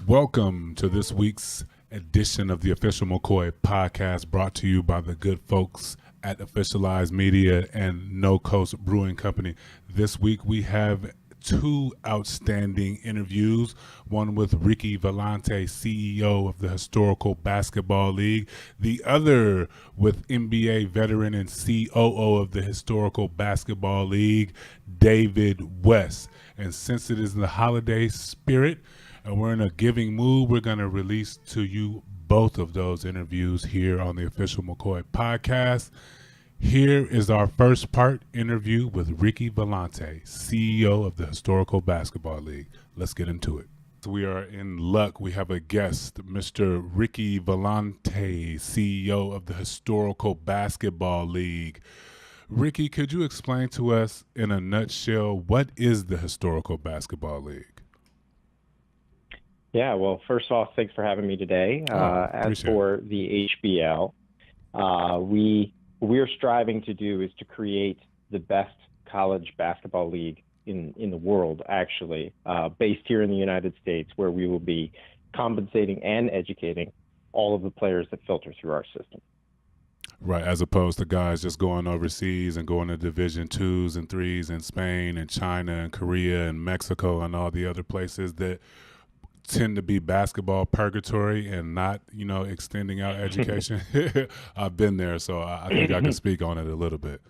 Welcome to this week's edition of the Official McCoy podcast, brought to you by the good folks at Officialized Media and No Coast Brewing Company. This week we have two outstanding interviews, one with Ricky Volante, CEO of the Historical Basketball League, the other with NBA veteran and COO of the Historical Basketball League, David West. And since it is the holiday spirit and we're in a giving mood, we're going to release to you both of those interviews here on the Official McCoy podcast. Here is our first part interview with Ricky Volante, CEO of the Historical Basketball League. Let's get into it. We are in luck. We have a guest, Mr. Ricky Volante, CEO of the Historical Basketball League. Ricky, could you explain to us in a nutshell, what is the Historical Basketball League? Yeah, well, first off, thanks for having me today. As for the HBL, we're striving to do is to create the best college basketball league in the world, actually, based here in the United States, where we will be compensating and educating all of the players that filter through our system. Right, as opposed to guys just going overseas and going to Division 2s and 3s in Spain and China and Korea and Mexico and all the other places that tend to be basketball purgatory and not, extending out education. I've been there, so I think I can speak on it a little bit.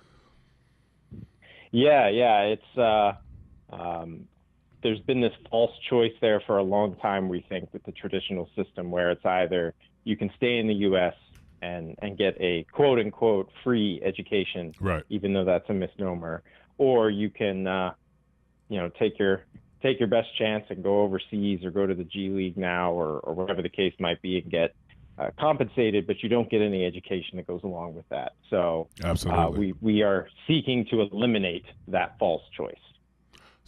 Yeah, it's there's been this false choice there for a long time, we think, with the traditional system, where it's either you can stay in the U.S. and get a quote-unquote free education, right, even though that's a misnomer, or you can take your best chance and go overseas or go to the G League now or whatever the case might be and get compensated, but you don't get any education that goes along with that. So absolutely, we are seeking to eliminate that false choice.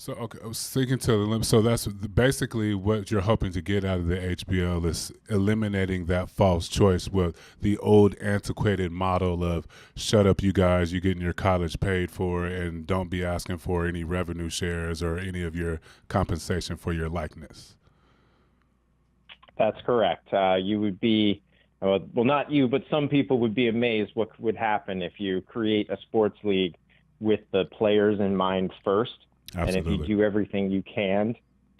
So, okay, seeking to eliminate. So that's basically what you're hoping to get out of the HBL, is eliminating that false choice with the old antiquated model of shut up, you guys, you're getting your college paid for, and don't be asking for any revenue shares or any of your compensation for your likeness. That's correct. You would be, well, not you, but some people would be amazed what would happen if you create a sports league with the players in mind first. Absolutely. And if you do everything you can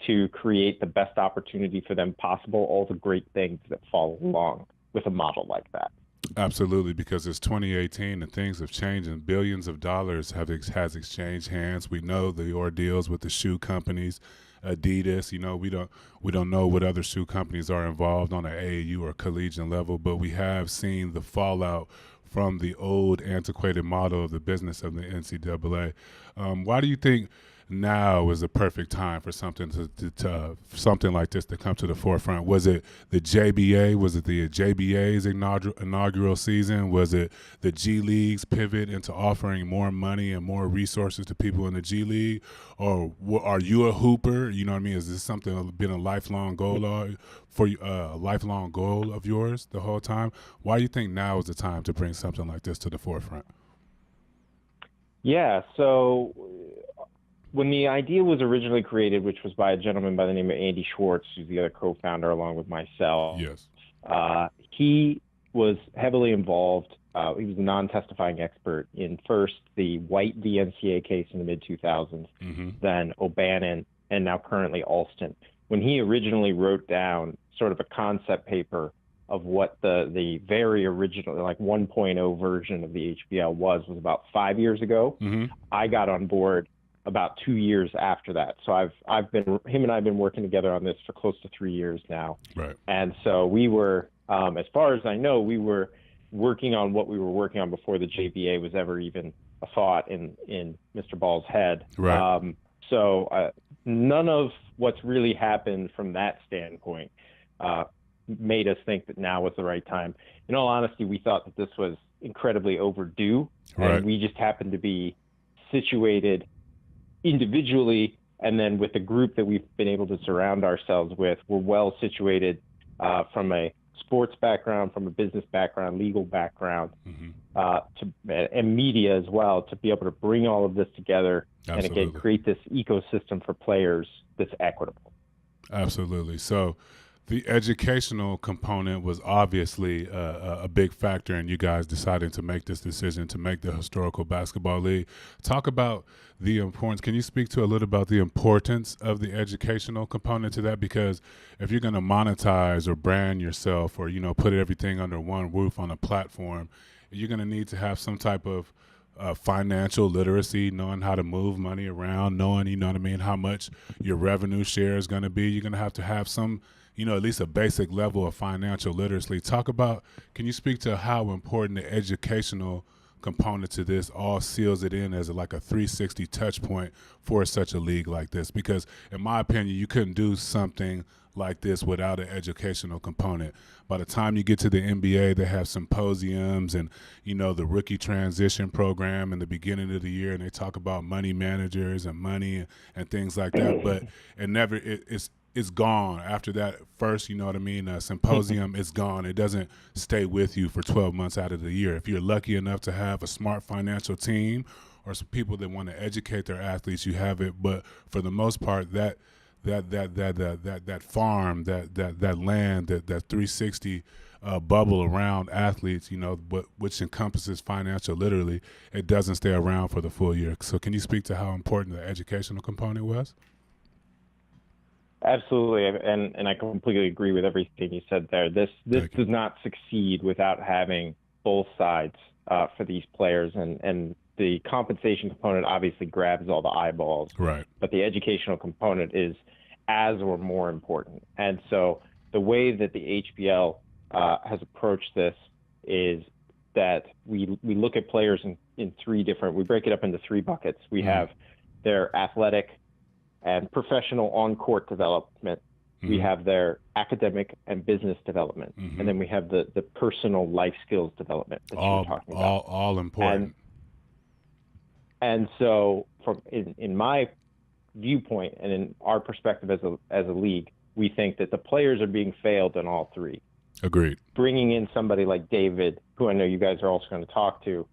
to create the best opportunity for them possible, all the great things that follow along with a model like that. Absolutely, because it's 2018 and things have changed and billions of dollars has exchanged hands. We know the ordeals with the shoe companies, Adidas. We don't know what other shoe companies are involved on an AAU or collegiate level, but we have seen the fallout from the old antiquated model of the business of the NCAA. Why do you think now is the perfect time for something something like this to come to the forefront? Was it the JBA? Was it the JBA's inaugural season? Was it the G League's pivot into offering more money and more resources to people in the G League? Or are you a hooper? You know what I mean? Is this something that's been a lifelong goal for you, a lifelong goal of yours the whole time? Why do you think now is the time to bring something like this to the forefront? Yeah, so when the idea was originally created, which was by a gentleman by the name of Andy Schwartz, who's the other co-founder along with myself, yes, he was heavily involved. He was a non-testifying expert in first the White v. NCAA case in the mid-2000s, then O'Bannon, and now currently Alston. When he originally wrote down sort of a concept paper of what the very original, like 1.0 version of the HBL was about 5 years ago, I got on board about 2 years after that. So him and I have been working together on this for close to 3 years now. Right. And so we were, as far as I know, we were working on what we were working on before the JBA was ever even a thought in Mr. Ball's head. Right. So none of what's really happened from that standpoint made us think that now was the right time. In all honesty, we thought that this was incredibly overdue, right, and we just happened to be situated individually, and then with the group that we've been able to surround ourselves with, we're well situated from a sports background, from a business background, legal background, and media as well, to be able to bring all of this together. Absolutely. And again, create this ecosystem for players that's equitable. Absolutely. So The educational component was obviously a big factor in you guys deciding to make this decision to make the Historical Basketball League. Talk about the importance. Can you speak to a little about the importance of the educational component to that? Because if you're going to monetize or brand yourself or, put everything under one roof on a platform, you're going to need to have some type of financial literacy, knowing how to move money around, knowing, how much your revenue share is going to be. You're going to have some, at least a basic level of financial literacy. Can you speak to how important the educational component to this all seals it in as like a 360 touch point for such a league like this? Because in my opinion, you couldn't do something like this without an educational component. By the time you get to the NBA, they have symposiums and, the rookie transition program in the beginning of the year, and they talk about money managers and money and things like that. But it's gone after that first, symposium. It's gone. It doesn't stay with you for 12 months out of the year. If you're lucky enough to have a smart financial team or some people that want to educate their athletes, you have it. But for the most part, that farm, that land, that 360 bubble around athletes, which encompasses financial literacy, it doesn't stay around for the full year. So can you speak to how important the educational component was? Absolutely, and I completely agree with everything you said there. This does not succeed without having both sides for these players, and the compensation component obviously grabs all the eyeballs, right? But the educational component is as or more important. And so the way that the HBL has approached this is that we look at players in we break it up into three buckets. We have their athletic and professional on-court development. We have their academic and business development. And then we have the personal life skills development that you're talking about. All important. And so in my viewpoint and in our perspective as a league, we think that the players are being failed in all three. Agreed. Bringing in somebody like David, who I know you guys are also going to talk to,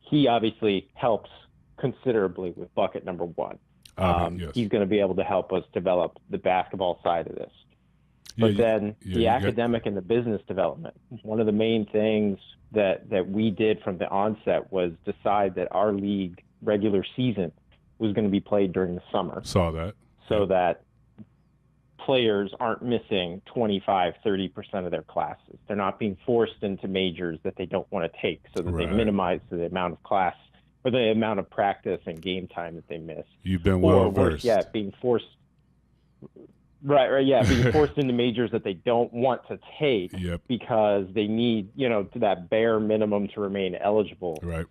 he obviously helps considerably with bucket number one. Yes. He's going to be able to help us develop the basketball side of this. But then the academic and the business development, one of the main things that we did from the onset was decide that our league regular season was going to be played during the summer. Saw that. So that players aren't missing 25, 30% of their classes. They're not being forced into majors that they don't want to take, so that they minimize the amount of class or the amount of practice and game time that they miss. You've been well versed. Yeah, being forced. Right. Yeah, being forced into majors that they don't want to take because they need, that bare minimum to remain eligible. Right.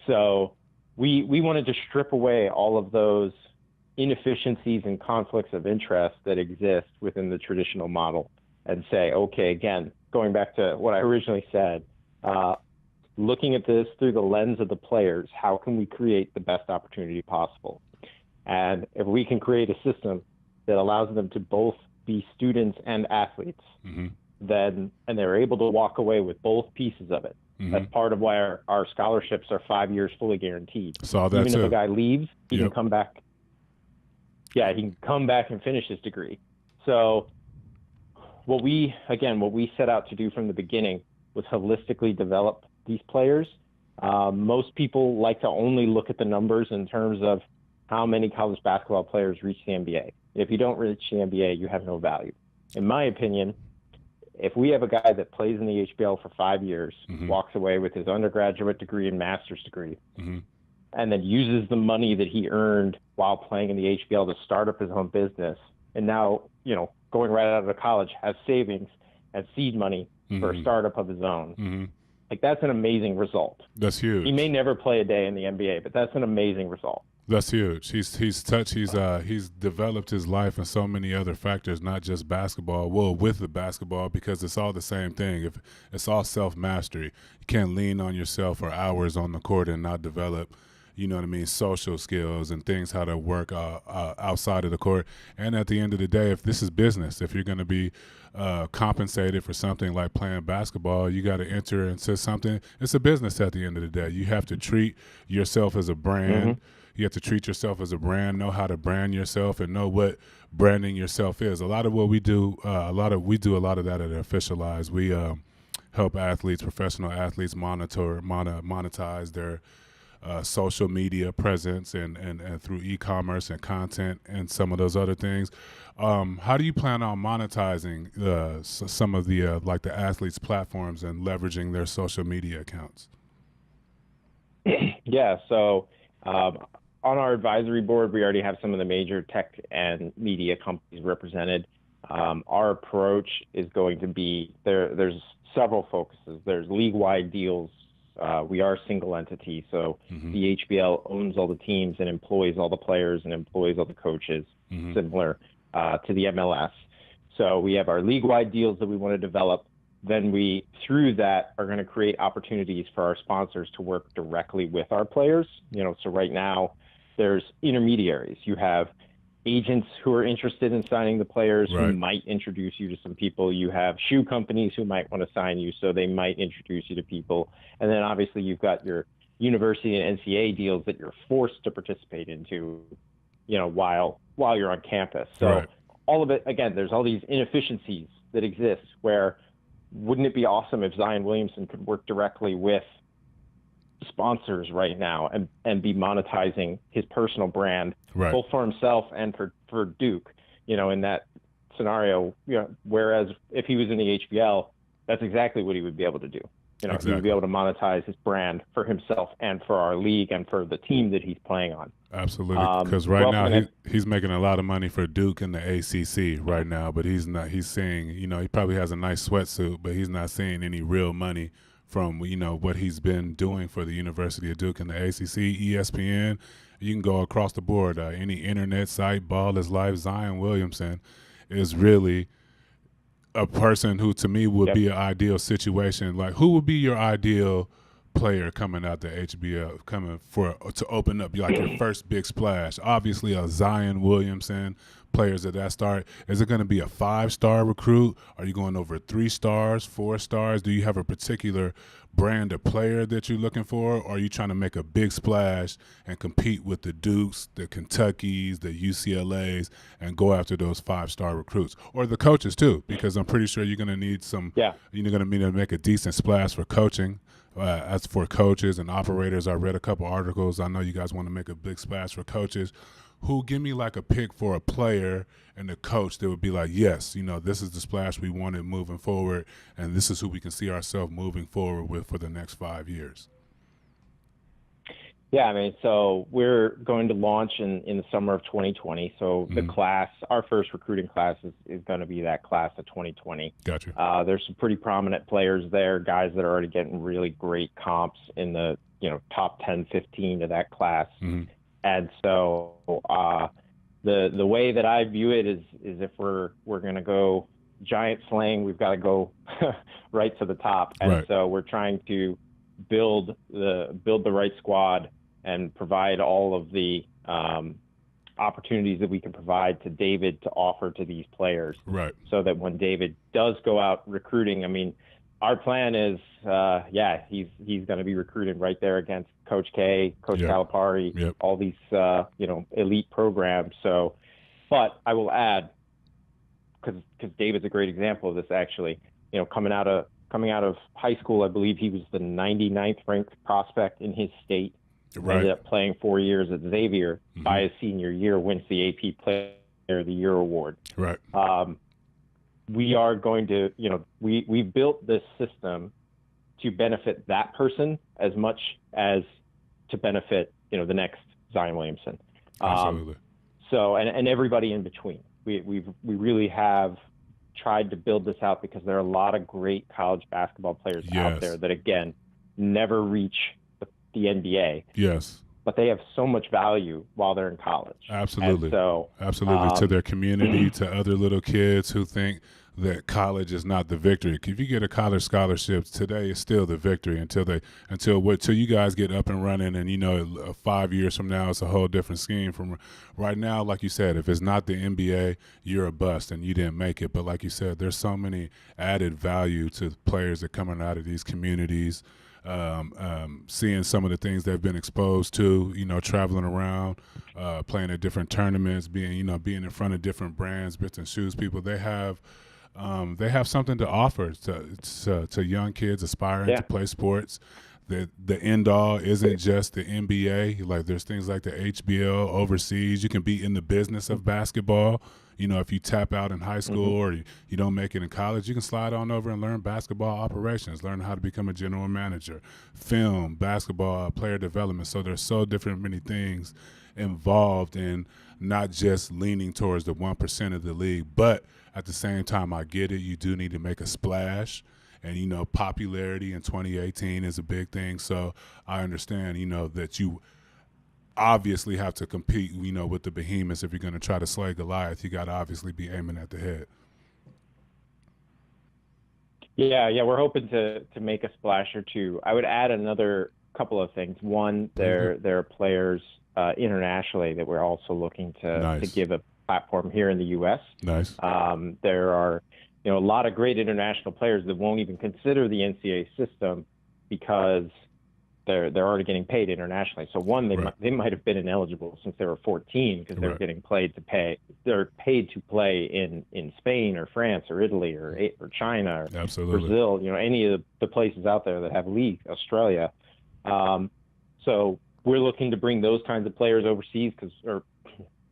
So we wanted to strip away all of those inefficiencies and conflicts of interest that exist within the traditional model and say, okay, again, going back to what I originally said, looking at this through the lens of the players, how can we create the best opportunity possible? And if we can create a system that allows them to both be students and athletes, then and they're able to walk away with both pieces of it. That's part of why our scholarships are 5 years fully guaranteed. So that even too. If a guy leaves, he can come back. Yeah, he can come back and finish his degree. So what we set out to do from the beginning was holistically develop these players. Most people like to only look at the numbers in terms of how many college basketball players reach the NBA. If you don't reach the NBA, you have no value. In my opinion, if we have a guy that plays in the HBL for 5 years, walks away with his undergraduate degree and master's degree, and then uses the money that he earned while playing in the HBL to start up his own business, and now, going right out of college, has savings and seed money for a startup of his own. Like, that's an amazing result. That's huge. He may never play a day in the NBA, but that's an amazing result. That's huge. He's developed his life in so many other factors, not just basketball. Well, with the basketball, because it's all the same thing. If it's all self-mastery. You can't lean on yourself for hours on the court and not develop, social skills and things, how to work outside of the court. And at the end of the day, if this is business, if you're going to be compensated for something like playing basketball, you got to enter into something. It's a business at the end of the day. You have to treat yourself as a brand. You have to treat yourself as a brand, know how to brand yourself, and know what branding yourself is. A lot of what we do, we do a lot of that at Officialize. We help athletes, professional athletes, monetize their social media presence and through e-commerce and content and some of those other things. How do you plan on monetizing some of the like the athletes' platforms and leveraging their social media accounts? Yeah, so on our advisory board, we already have some of the major tech and media companies represented. Our approach is going to be there's several focuses. There's league-wide deals. We are a single entity, so the HBL owns all the teams and employs all the players and employs all the coaches, similar to the MLS. So we have our league-wide deals that we want to develop. Then we, through that, are going to create opportunities for our sponsors to work directly with our players. So right now there's intermediaries. You have agents who are interested in signing the players who might introduce you to some people. You have shoe companies who might want to sign you, so they might introduce you to people. And then obviously you've got your university and NCAA deals that you're forced to participate into, while you're on campus. So all of it, again, there's all these inefficiencies that exist where wouldn't it be awesome if Zion Williamson could work directly with sponsors right now and be monetizing his personal brand, both for himself and for Duke, in that scenario, whereas if he was in the HBL, that's exactly what he would be able to do. He would be able to monetize his brand for himself and for our league and for the team that he's playing on. Absolutely, because now he's making a lot of money for Duke in the ACC right now, but he's not. He's seeing, he probably has a nice sweatsuit, but he's not seeing any real money from what he's been doing for the University of Duke in the ACC, ESPN. You can go across the board, any internet site, Ball is Life. Zion Williamson is really a person who, to me, would be an ideal situation. Like, who would be your ideal player coming out the HBL, to open up like your first big splash? Obviously, a Zion Williamson, players at that start. Is it going to be a 5-star recruit? Are you going over 3 stars, 4 stars? Do you have a particular brand of player that you're looking for? Or are you trying to make a big splash and compete with the Dukes, the Kentuckys, the UCLAs, and go after those 5-star recruits? Or the coaches too, because I'm pretty sure you're going to need you're going to need to make a decent splash for coaching. As for coaches and operators, I read a couple articles. I know you guys want to make a big splash for coaches. Give me like a pick for a player and a coach that would be like, yes, this is the splash we wanted moving forward, and this is who we can see ourselves moving forward with for the next 5 years. Yeah, so we're going to launch in the summer of 2020. So the class, our first recruiting class is going to be that class of 2020. Gotcha. There's some pretty prominent players there, guys that are already getting really great comps in the top 10, 15 of that class. And so the way that I view it is if we're going to go giant slaying, we've got to go right to the top. And so we're trying to build the right squad and provide all of the opportunities that we can provide to David to offer to these players. So that when David does go out recruiting, our plan is, he's going to be recruited right there against Coach K, Coach Calipari, all these, elite programs. So, but I will add, because David's a great example of this, actually, coming out of high school, I believe he was the 99th ranked prospect in his state. Ended up playing 4 years at Xavier. By his senior year, wins the AP Player of the Year award. We are going to, we built this system to benefit that person as much as to benefit, the next Zion Williamson. Absolutely. So, and everybody in between. We really have tried to build this out because there are a lot of great college basketball players out there that, again, never reach the NBA. Yes. But they have so much value while they're in college. Absolutely. And so, absolutely. To their community, to other little kids who think that college is not the victory. If you get a college scholarship today, it's still the victory until you guys get up and running, and 5 years from now it's a whole different scheme. From right now, like you said, if it's not the NBA, you're a bust and you didn't make it. But like you said, there's so many added value to players that coming out of these communities. seeing some of the things they've been exposed to, traveling around, playing at different tournaments, being in front of different brands, bits and shoes people. They have something to offer to young kids aspiring to play sports. The end all isn't just the NBA. Like, there's things like the HBL overseas. You can be in the business of basketball. If you tap out in high school or you don't make it in college, you can slide on over and learn basketball operations, learn how to become a general manager, film, basketball, player development. So there's so many things involved in not just leaning towards the 1% of the league. But at the same time, I get it. You do need to make a splash. And, popularity in 2018 is a big thing. So I understand, that you obviously have to compete, with the behemoths. If you're going to try to slay Goliath, you got to obviously be aiming at the head. Yeah, we're hoping to make a splash or two. I would add another couple of things. One, there are players internationally that we're also looking to give a platform here in the U.S. Nice. There are a lot of great international players that won't even consider the NCAA system because they're already getting paid internationally. So one, they might have been ineligible since they were 14 because they're getting they're paid to play in Spain or France or Italy or China or Brazil, any of the places out there that have leagues, Australia. So we're looking to bring those kinds of players overseas or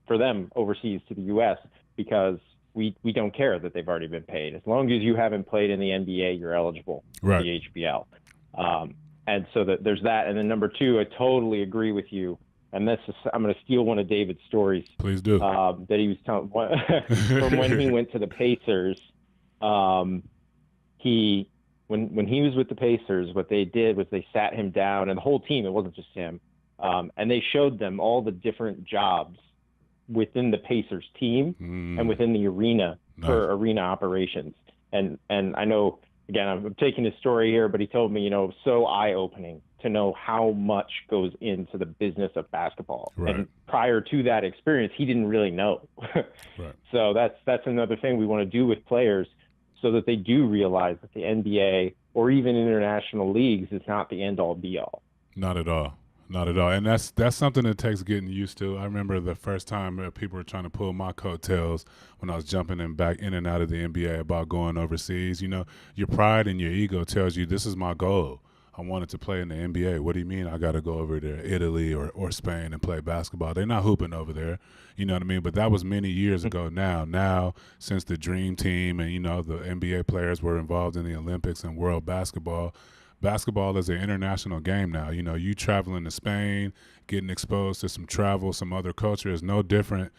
for them overseas to the U.S. because we don't care that they've already been paid. As long as you haven't played in the NBA, you're eligible for the HBL. And so there's that. And then number two, I totally agree with you. And I'm going to steal one of David's stories. Please do. That he was telling from when he went to the Pacers. When he was with the Pacers, what they did was they sat him down, and the whole team, it wasn't just him, and they showed them all the different jobs within the Pacers team and within the arena for arena operations. And I know, again, I'm taking his story here, but he told me, so eye-opening to know how much goes into the business of basketball. Right. And prior to that experience, he didn't really know. Right. So that's another thing we want to do with players so that they do realize that the NBA or even international leagues is not the end-all be-all. Not at all. Not at all. And that's something that takes getting used to. I remember the first time people were trying to pull my coattails when I was jumping back in and out of the NBA about going overseas. Your pride and your ego tells you this is my goal. I wanted to play in the NBA. What do you mean I got to go over to Italy or Spain and play basketball? They're not hooping over there. You know what I mean? But that was many years ago now. Now, since the Dream Team and, the NBA players were involved in the Olympics and world basketball is an international game now. You traveling to Spain, getting exposed to some travel, some other culture is no different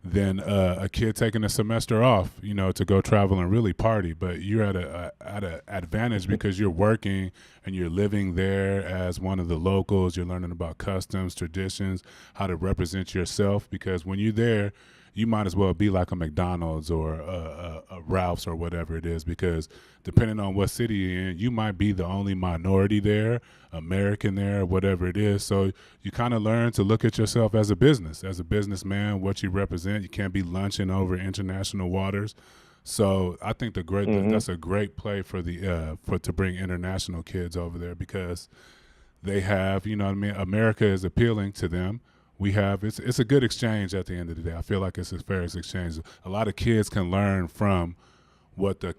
than a kid taking a semester off, to go travel and really party. But you're at an advantage because you're working and you're living there as one of the locals. You're learning about customs, traditions, how to represent yourself. Because when you're there, you might as well be like a McDonald's or a Ralph's or whatever it is, because depending on what city you're in, you might be the only minority there, American there, whatever it is. So you kind of learn to look at yourself as a businessman, what you represent. You can't be lunching over international waters. So I think that's a great play for to bring international kids over there, because they have, America is appealing to them. It's a good exchange at the end of the day. I feel like it's a fair exchange. A lot of kids can learn from what the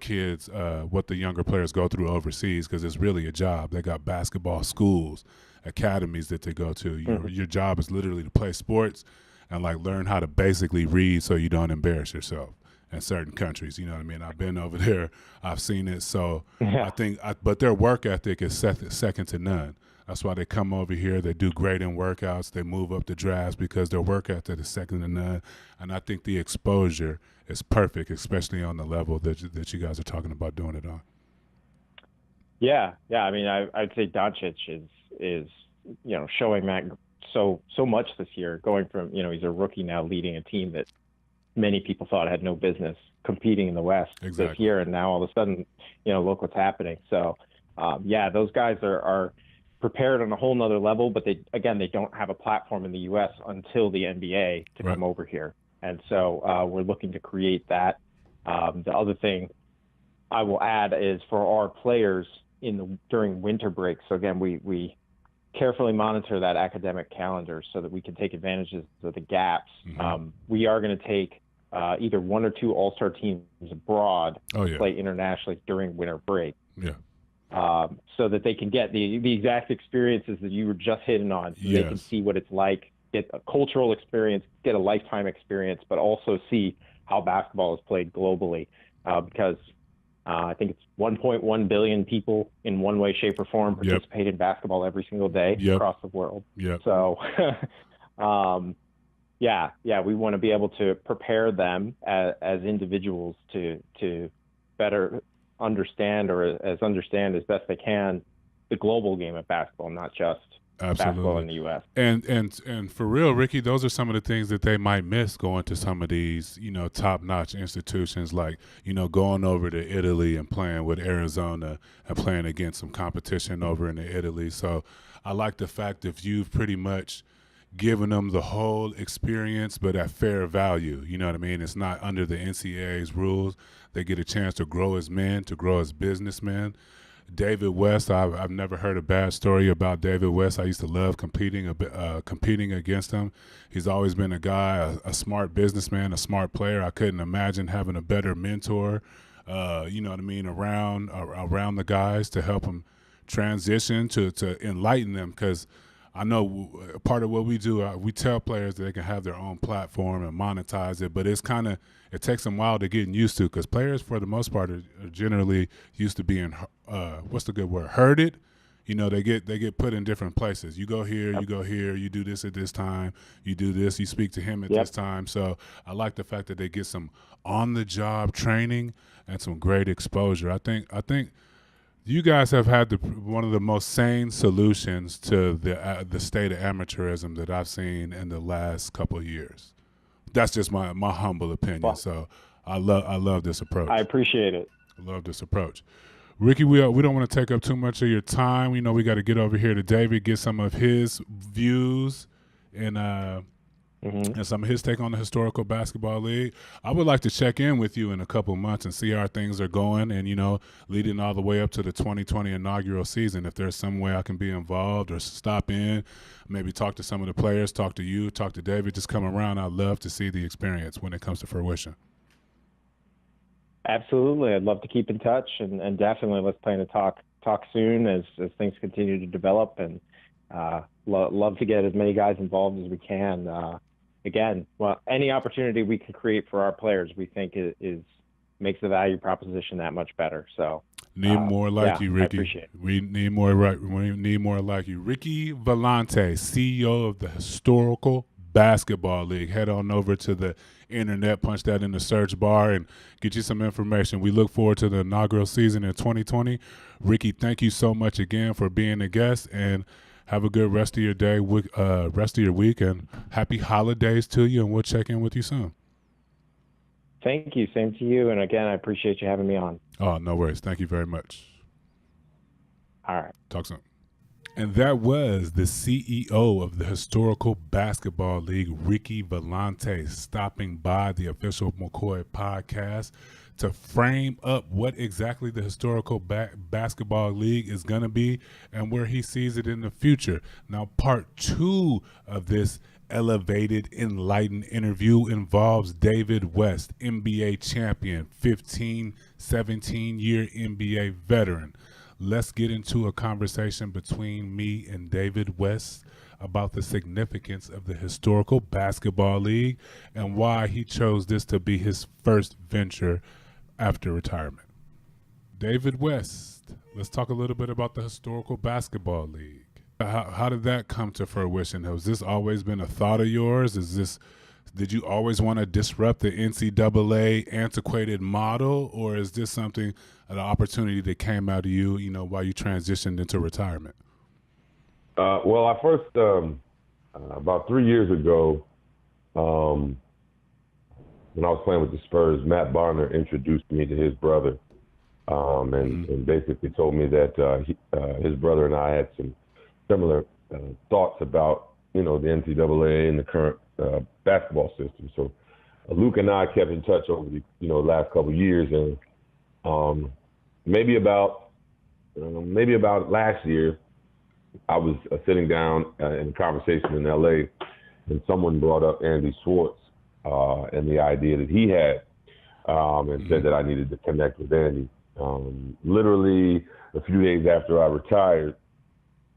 younger players go through overseas, because it's really a job. They got basketball schools, academies that they go to. Your job is literally to play sports and learn how to basically read so you don't embarrass yourself in certain countries. You know what I mean? I've been over there. I've seen it. So I think, but their work ethic is second to none. That's why they come over here. They do great in workouts. They move up the drafts because their work ethic is second to none. And I think the exposure is perfect, especially on the level that you guys are talking about doing it on. Yeah. I mean, I'd say Doncic is showing that so much this year. Going from he's a rookie now, leading a team that many people thought had no business competing in the West this year, and now all of a sudden, look what's happening. So, those guys are prepared on a whole nother level, but they don't have a platform in the U.S. until the NBA to come over here. And so we're looking to create that. The other thing I will add is for our players, during winter break. So again, we carefully monitor that academic calendar so that we can take advantages of the gaps. We are going to take either one or two all-star teams abroad to play internationally during winter break. So that they can get the exact experiences that you were just hitting on, so they can see what it's like, get a cultural experience, get a lifetime experience, but also see how basketball is played globally. Because I think it's 1.1 billion people in one way, shape, or form participate in basketball every single day across the world. So, we want to be able to prepare them as individuals to better understand as best they can the global game of basketball, not just basketball in the U.S. And for real, Ricky, those are some of the things that they might miss going to some of these, top-notch institutions, like, going over to Italy and playing with Arizona and playing against some competition over in Italy. So I like the fact that you've pretty much given them the whole experience, but at fair value. You know what I mean? It's not under the NCAA's rules. They get a chance to grow as men, to grow as businessmen. David West, I've never heard a bad story about David West. I used to love competing against him. He's always been a guy, a smart businessman, a smart player. I couldn't imagine having a better mentor, you know what I mean, around the guys to help them transition, to enlighten them, because I know part of what we do, we tell players that they can have their own platform and monetize it, but it takes them a while to get used to, because players, for the most part, are generally used to being, what's the good word, herded. They get put in different places. You go here, you go here, you do this at this time, you do this, you speak to him at this time. So I like the fact that they get some on-the-job training and some great exposure. I think you guys have had one of the most sane solutions to the state of amateurism that I've seen in the last couple of years. That's just my humble opinion. Wow. So I love this approach. I appreciate it. I love this approach. Ricky, we don't want to take up too much of your time. We know we got to get over here to David, get some of his views and some of his take on the Historical Basketball League. I would like to check in with you in a couple months and see how things are going, and leading all the way up to the 2020 inaugural season. If there's some way I can be involved or stop in, maybe talk to some of the players, talk to you, talk to David, just come around. I'd love to see the experience when it comes to fruition. Absolutely. I'd love to keep in touch, and definitely let's plan to talk soon as things continue to develop, and love to get as many guys involved as we can. Again, any opportunity we can create for our players, we think is makes the value proposition that much better. So need more like you, Ricky. I appreciate it. We need more like you. Ricky Volante, CEO of the Historical Basketball League. Head on over to the internet, punch that in the search bar, and get you some information. We look forward to the inaugural season in 2020. Ricky, thank you so much again for being a guest, and have a good rest of your day, rest of your week, and happy holidays to you, and we'll check in with you soon. Thank you. Same to you. And again, I appreciate you having me on. Oh, no worries. Thank you very much. All right. Talk soon. And that was the CEO of the Historical Basketball League, Ricky Volante, stopping by the official McCoy podcast to frame up what exactly the Historical Basketball League is going to be and where he sees it in the future. Now, part 2 of this elevated, enlightened interview involves David West, NBA champion, 15, 17-year NBA veteran. Let's get into a conversation between me and David West about the significance of the Historical Basketball League and why he chose this to be his first venture after retirement. David West, let's talk a little bit about the Historical Basketball League. How did that come to fruition? Has this always been a thought of yours? Did you always want to disrupt the NCAA antiquated model, or is this something, an opportunity that came out of you, while you transitioned into retirement? Well, I first, about 3 years ago, when I was playing with the Spurs, Matt Barner introduced me to his brother, and basically told me that his brother and I had some similar thoughts about, the NCAA and the current basketball system. So Luke and I kept in touch over the last couple of years, and maybe about maybe about last year, I was sitting down in a conversation in LA, and someone brought up Andy Schwartz and the idea that he had, and said that I needed to connect with Andy. Literally a few days after I retired,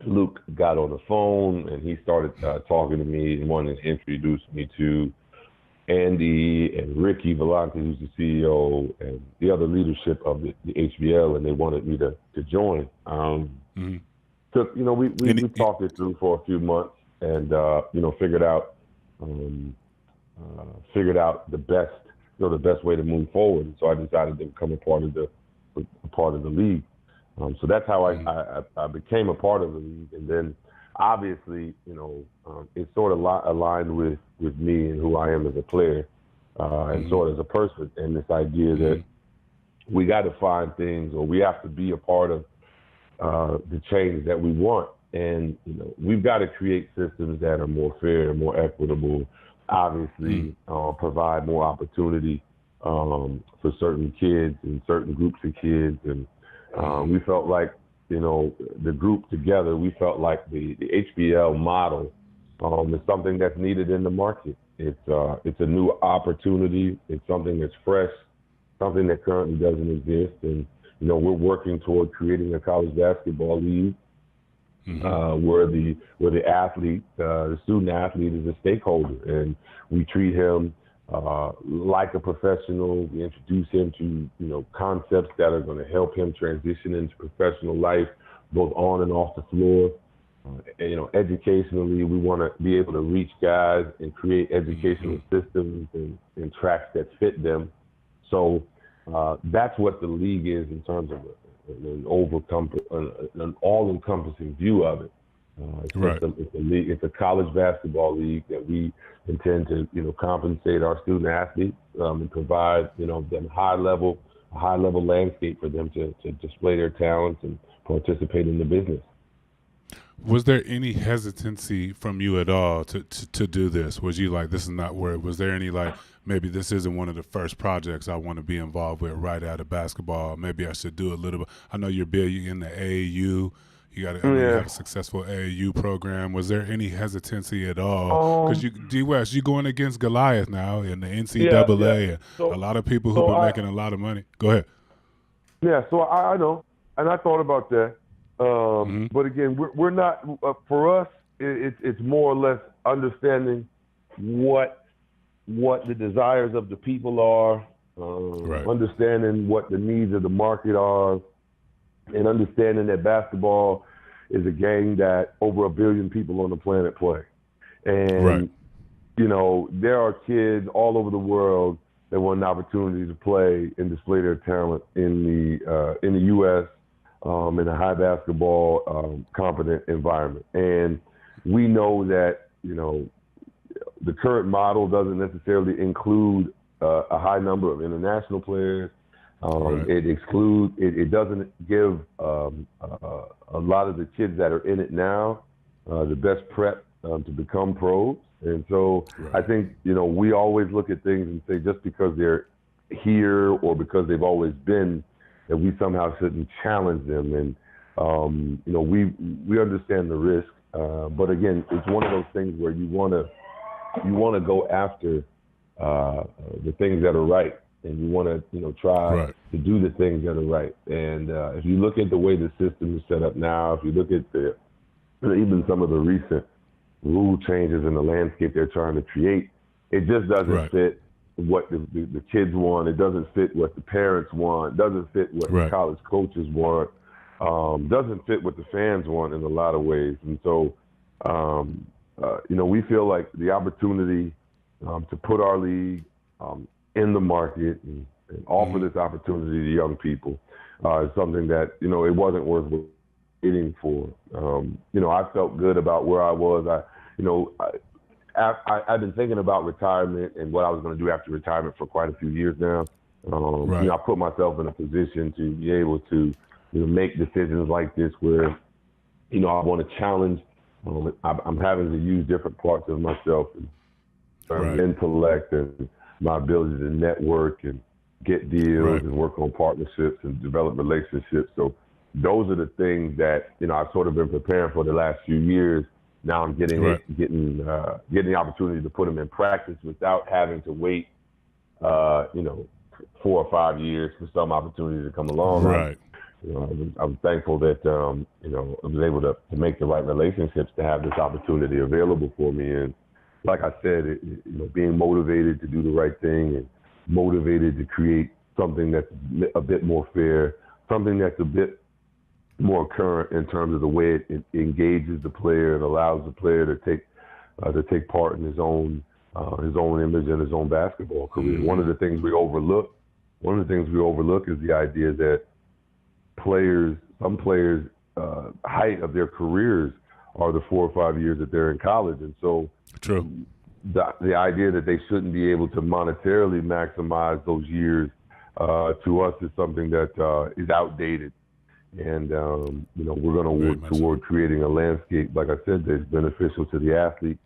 Luke got on the phone and he started talking to me and wanted to introduce me to Andy and Ricky Volante, who's the CEO, and the other leadership of the HBL, and they wanted me to join. So, we talked it through for a few months and, figured out the best way to move forward. And so I decided to become a part of the league. So that's how I became a part of the league. And then obviously, it's sort of aligned with me and who I am as a player and sort of as a person, and this idea that we got to find things, or we have to be a part of the change that we want. And, we've got to create systems that are more fair, more equitable, obviously provide more opportunity for certain kids and certain groups of kids. And we felt like, the group together, we felt like the HBL model is something that's needed in the market. It's a new opportunity. It's something that's fresh, something that currently doesn't exist. And, we're working toward creating a college basketball league where the athlete, the student athlete, is a stakeholder, and we treat him like a professional. We introduce him to concepts that are going to help him transition into professional life, both on and off the floor. Educationally, we want to be able to reach guys and create educational systems and tracks that fit them. So that's what the league is in terms of an all-encompassing view of it. It's a college basketball league that we intend to, compensate our student athletes and provide, them a high level landscape for them to display their talents and participate in the business. Was there any hesitancy from you at all to do this? Was you like, this is not where? Was there any maybe this isn't one of the first projects I want to be involved with right out of basketball? Maybe I should do a little bit. I know you're big in the AAU. You have a successful AAU program. Was there any hesitancy at all? Because D-West, you're going against Goliath now in the NCAA, and so, a lot of people who've been making a lot of money. Go ahead. Yeah, so I know, and I thought about that. But again, we're not. For us, it's more or less understanding what the desires of the people are, understanding what the needs of the market are, and understanding that basketball is a game that over 1 billion people on the planet play. And, there are kids all over the world that want an opportunity to play and display their talent in the U.S., in a high basketball competent environment. And we know that, the current model doesn't necessarily include a high number of international players. It doesn't give a lot of the kids that are in it now the best prep to become pros. And so I think, we always look at things and say just because they're here or because they've always been, that we somehow shouldn't challenge them. And, we understand the risk. But again, it's one of those things where you want to go after the things that are right. And you want to, try to do the things that are right. And if you look at the way the system is set up now, if you look at even some of the recent rule changes in the landscape they're trying to create, it just doesn't fit what the kids want. It doesn't fit what the parents want. It doesn't fit what the college coaches want. Doesn't fit what the fans want in a lot of ways. And so, we feel like the opportunity to put our league in the market and offer this opportunity to young people is something that, it wasn't worth waiting for. I felt good about where I was. I've been thinking about retirement and what I was going to do after retirement for quite a few years now. I put myself in a position to be able to, make decisions like this where, I want to challenge. I'm having to use different parts of myself, intellect and my ability to network and get deals and work on partnerships and develop relationships. So those are the things that, I've sort of been preparing for the last few years. Now I'm getting the opportunity to put them in practice without having to wait, 4 or 5 years for some opportunity to come along. Right. I'm thankful that, I was able to make the right relationships to have this opportunity available for me. And like I said, being motivated to do the right thing and motivated to create something that's a bit more fair, something that's a bit more current in terms of the way it engages the player and allows the player to take part in his own image and his own basketball career. Mm-hmm. One of the things we overlook is the idea that some players, height of their careers are the 4 or 5 years that they're in college, and so true. The idea that they shouldn't be able to monetarily maximize those years to us is something that is outdated. And, we're going to work toward creating a landscape, like I said, that's beneficial to the athlete,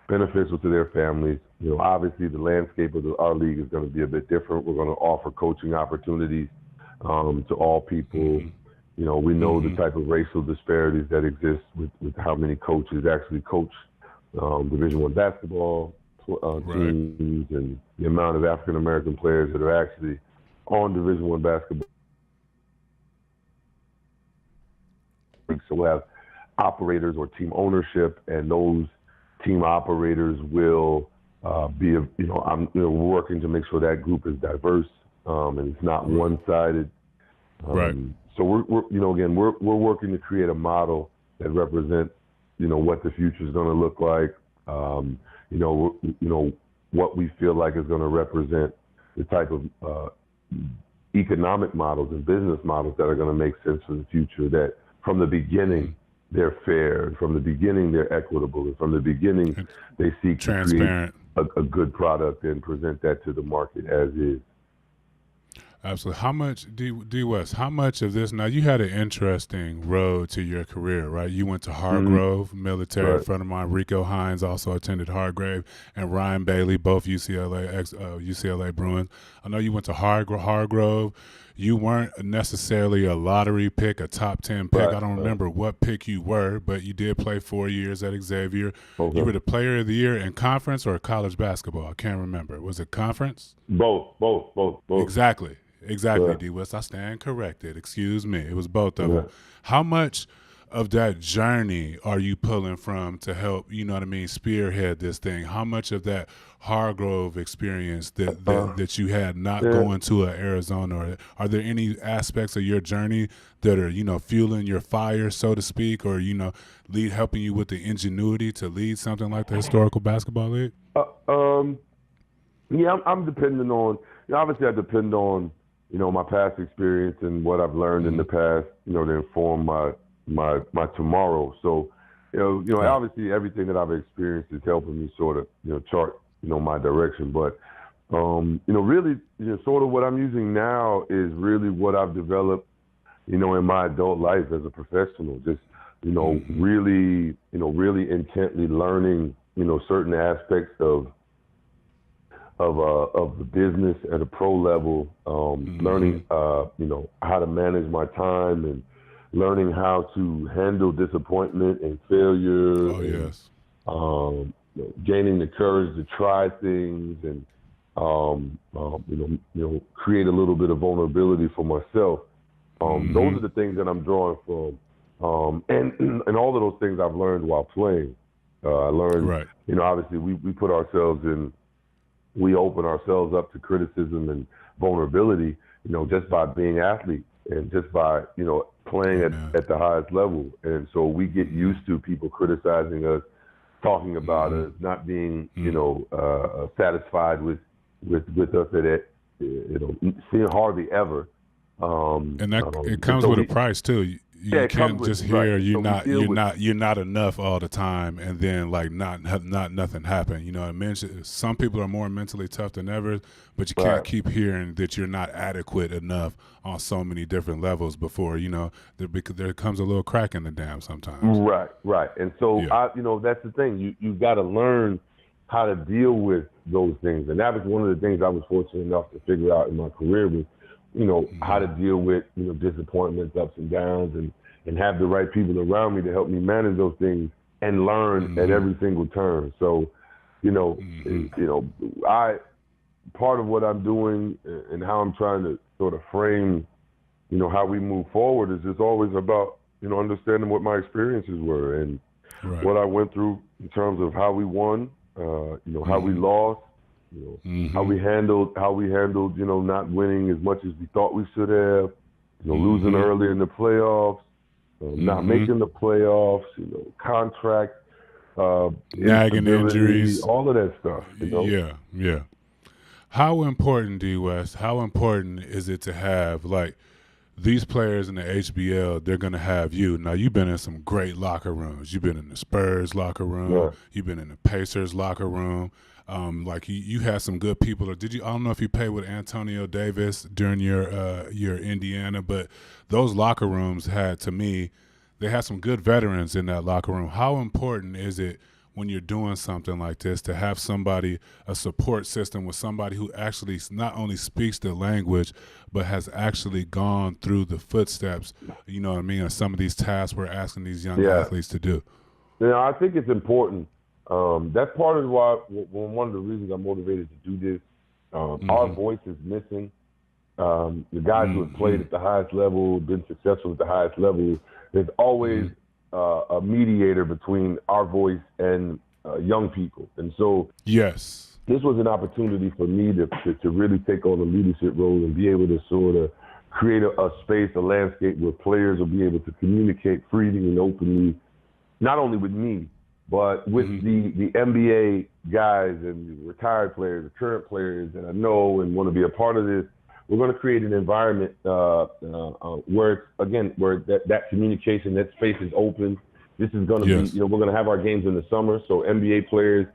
beneficial to their families. Obviously the landscape of our league is going to be a bit different. We're going to offer coaching opportunities to all people. Mm-hmm. We know the type of racial disparities that exist with how many coaches actually coach Division I basketball teams, and the amount of African American players that are actually on Division I basketball. So we'll have operators or team ownership, and those team operators will I'm working to make sure that group is diverse and it's not one-sided. Right. So we're working to create a model that represents what the future is going to look like. What we feel like is going to represent the type of economic models and business models that are going to make sense for the future, that from the beginning they're fair, and from the beginning they're equitable, and from the beginning they seek transparent, to create a good product and present that to the market as is. Absolutely. How much, D West, how much of this, now you had an interesting road to your career, right? You went to Hargrove Military. Right. A friend of mine, Rico Hines, also attended Hargrave, and Ryan Bailey, both UCLA Bruins. I know you went to Hargrove. You weren't necessarily a lottery pick, a top 10 pick. Right. I don't remember what pick you were, but you did play 4 years at Xavier. Okay. You were the player of the year in conference or college basketball? I can't remember. Was it conference? Both. Exactly, Yeah. D. West. I stand corrected. Excuse me. It was both of them. How much of that journey are you pulling from to help, spearhead this thing? How much of that Hargrove experience that you had not going to Arizona, or are there any aspects of your journey that are, fueling your fire, so to speak, or, helping you with the ingenuity to lead something like the Historical Basketball League? I'm depending on, obviously I depend on, my past experience and what I've learned in the past, to inform my tomorrow. So, obviously everything that I've experienced is helping me sort of, chart, my direction. But, really, sort of what I'm using now is really what I've developed, in my adult life as a professional. Just, really intently learning, certain aspects of the business at a pro level, learning, how to manage my time and learning how to handle disappointment and failure. Oh, yes. Gaining the courage to try things and, create a little bit of vulnerability for myself. Those are the things that I'm drawing from. And all of those things I've learned while playing. I learned, obviously we put ourselves in, we open ourselves up to criticism and vulnerability, just by being athletes and just by, playing at the highest level. And so we get used to people criticizing us, talking about us, not being, satisfied with us at it, seeing hardly ever. And that it comes with a price too. You can't just hear you're not enough all the time, and then like not nothing happen. Some people are more mentally tough than ever, but you can't keep hearing that you're not adequate enough on so many different levels before there comes a little crack in the dam sometimes. Right. And so that's the thing. You got to learn how to deal with those things, and that was one of the things I was fortunate enough to figure out in my career how to deal with, disappointments, ups and downs, and have the right people around me to help me manage those things and learn at every single turn. So, part of what I'm doing and how I'm trying to sort of frame, how we move forward is just always about, understanding what my experiences were and what I went through in terms of how we won, how we lost, how we handled, not winning as much as we thought we should have, losing early in the playoffs, not making the playoffs, contract, nagging injuries, all of that stuff. Yeah. How important, D. West? How important is it to have these players in the HBL? They're going to have you. Now, you've been in some great locker rooms. You've been in the Spurs locker room. Yeah. You've been in the Pacers locker room. You had some good people. Or did you? I don't know if you played with Antonio Davis during your Indiana, but those locker rooms had, to me, they had some good veterans in that locker room. How important is it when you're doing something like this to have somebody, a support system with somebody who actually not only speaks the language, but has actually gone through the footsteps, of some of these tasks we're asking these young athletes to do? I think it's important. That's part of why, one of the reasons I'm motivated to do this. Our voice is missing. The guys who have played at the highest level, been successful at the highest level, there's always a mediator between our voice and young people. And so yes, this was an opportunity for me to really take on a leadership role and be able to sort of create a space, a landscape where players will be able to communicate freely and openly, not only with me, but with the NBA guys and the retired players, the current players that I know and want to be a part of this. We're going to create an environment where that communication, that space is open. This is going to be, we're going to have our games in the summer, so NBA players,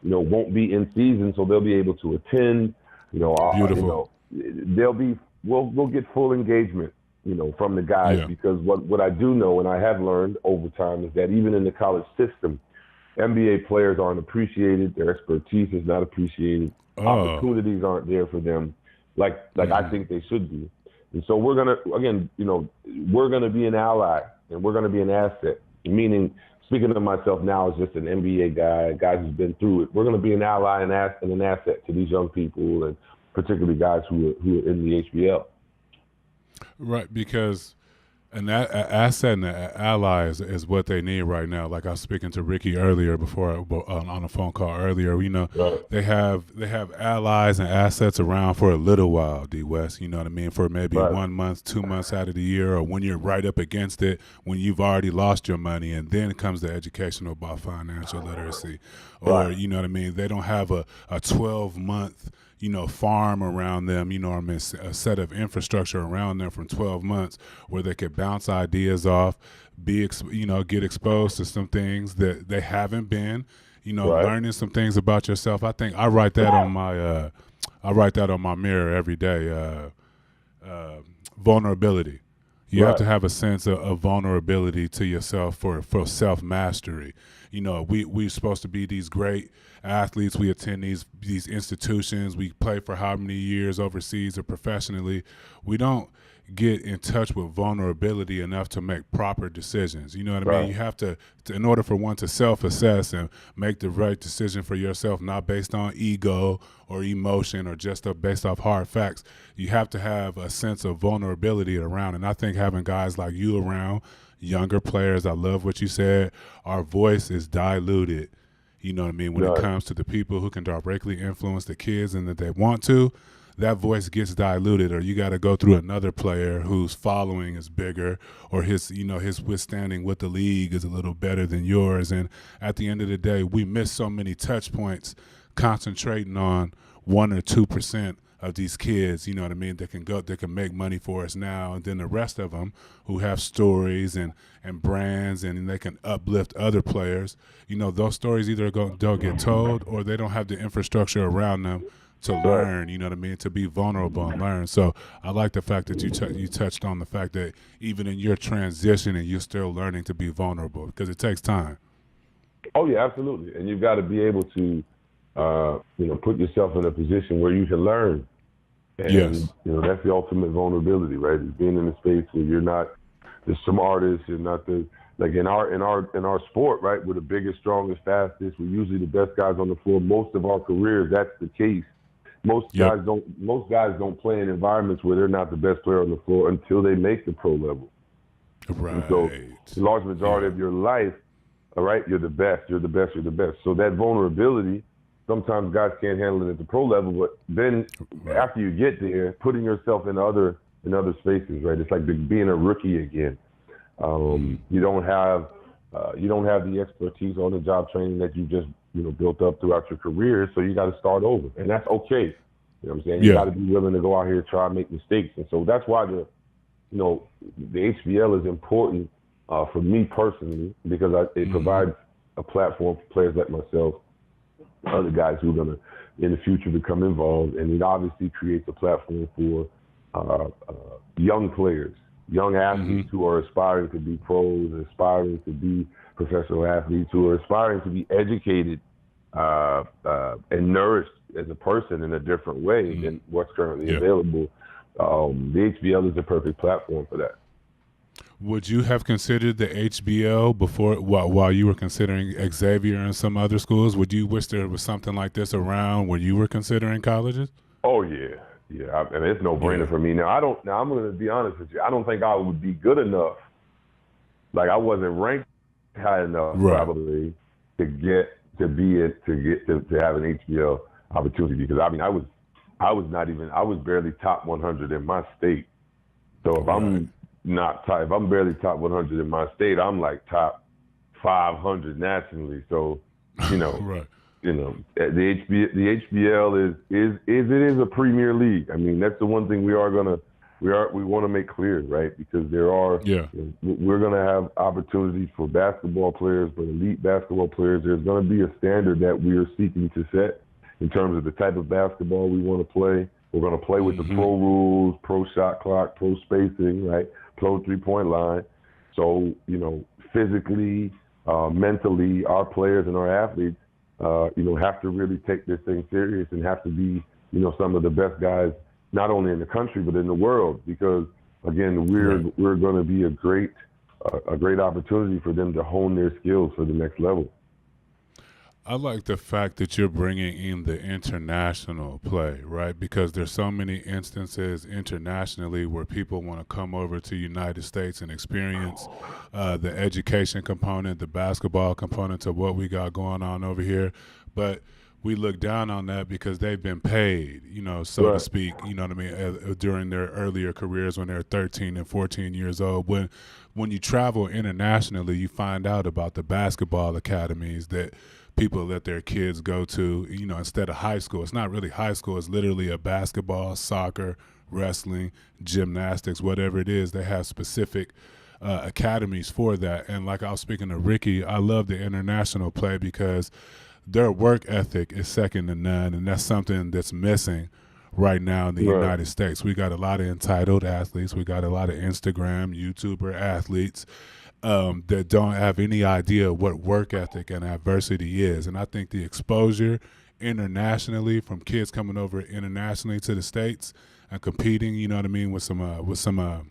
won't be in season, so they'll be able to attend. Beautiful. We'll get full engagement, from the guys because what I do know and I have learned over time is that even in the college system, NBA players aren't appreciated. Their expertise is not appreciated. Opportunities aren't there for them. Like I think they should be. And so we're going to be an ally and we're going to be an asset, meaning speaking of myself now as just an NBA guy, a guy who's been through it, we're going to be an ally and an asset to these young people and particularly guys who are in the HBL. Right, because an asset and an ally is what they need right now. Like I was speaking to Ricky earlier on a phone call earlier. They have allies and assets around for a little while, D. West. You know what I mean? For maybe 1 month, 2 months out of the year, or when you're right up against it, when you've already lost your money, and then comes the educational about financial literacy, or you know what I mean? They don't have a 12-month farm around them, a set of infrastructure around them from 12 months where they could bounce ideas off, get exposed to some things that they haven't been, learning some things about yourself. I think I write that on my mirror every day. Vulnerability. You have to have a sense of vulnerability to yourself for self-mastery. We're supposed to be these great athletes. We attend these institutions. We play for how many years overseas or professionally. We don't get in touch with vulnerability enough to make proper decisions. You know what I mean? You have to, in order for one to self-assess and make the right decision for yourself, not based on ego or emotion or just based off hard facts, you have to have a sense of vulnerability around. And I think having guys like you around, younger players, I love what you said, our voice is diluted. You know what I mean? When it comes to the people who can directly influence the kids and that they want to, that voice gets diluted, or you got to go through another player whose following is bigger, or his withstanding with the league is a little better than yours. And at the end of the day, we miss so many touch points concentrating on 1 or 2% of these kids, you know what I mean, that can make money for us now, and then the rest of them who have stories and brands and they can uplift other players. Those stories either don't get told, or they don't have the infrastructure around them to learn, you know what I mean, to be vulnerable and learn. So I like the fact that you touched on the fact that even in your transition and you're still learning to be vulnerable, because it takes time. Oh yeah, absolutely. And you've got to be able to put yourself in a position where you can learn. And, Yes. that's the ultimate vulnerability, right? Is being in a space where you're not the smartest, you're not like in our sport, right? We're the biggest, strongest, fastest. We're usually the best guys on the floor. Most of our careers, that's the case. Most Yep. guys don't play in environments where they're not the best player on the floor until they make the pro level. Right. And so the large majority of your life, all right, you're the best, you're the best, you're the best. So that vulnerability, sometimes guys can't handle it at the pro level, but then after you get there, putting yourself in other spaces, right? It's like being a rookie again. You don't have the expertise on the job training that you just built up throughout your career, so you got to start over, and that's okay. You know what I'm saying? You got to be willing to go out here and try and make mistakes, and so that's why the HBL is important for me personally, because it provides a platform for players like myself, other guys who are going to, in the future, become involved. And it obviously creates a platform for young players, young athletes who are aspiring to be pros, aspiring to be professional athletes, who are aspiring to be educated and nourished as a person in a different way than what's currently available. The HBL is the perfect platform for that. Would you have considered the HBL while you were considering Xavier and some other schools? Would you wish there was something like this around when you were considering colleges? Oh yeah. And it's no brainer for me. Now I'm going to be honest with you. I don't think I would be good enough. Like, I wasn't ranked high enough probably to have an HBL opportunity, because I was barely top 100 in my state. So if I'm barely top 100 in my state, I'm like top 500 nationally. So, the HBL is a premier league. I mean, that's the one thing we want to make clear, right? Because we're going to have opportunities for basketball players, but elite basketball players. There's going to be a standard that we are seeking to set in terms of the type of basketball we want to play. We're going to play with the pro rules, pro shot clock, pro spacing, right? Pro three-point line. So, physically, mentally, our players and our athletes, have to really take this thing serious and have to be, some of the best guys, not only in the country, but in the world, because again, we're going to be a great opportunity for them to hone their skills for the next level. I like the fact that you're bringing in the international play, right? Because there's so many instances internationally where people want to come over to the United States and experience the education component, the basketball component of what we got going on over here. But we look down on that because they've been paid, so to speak, you know what I mean, during their earlier careers when they're 13 and 14 years old. When you travel internationally, you find out about the basketball academies that people let their kids go to, instead of high school. It's not really high school. It's literally a basketball, soccer, wrestling, gymnastics, whatever it is. They have specific academies for that. And like I was speaking to Ricky, I love the international play because their work ethic is second to none, and that's something that's missing right now in the United States. We got a lot of entitled athletes. We got a lot of Instagram, YouTuber athletes that don't have any idea what work ethic and adversity is. And I think the exposure internationally from kids coming over internationally to the States and competing, with some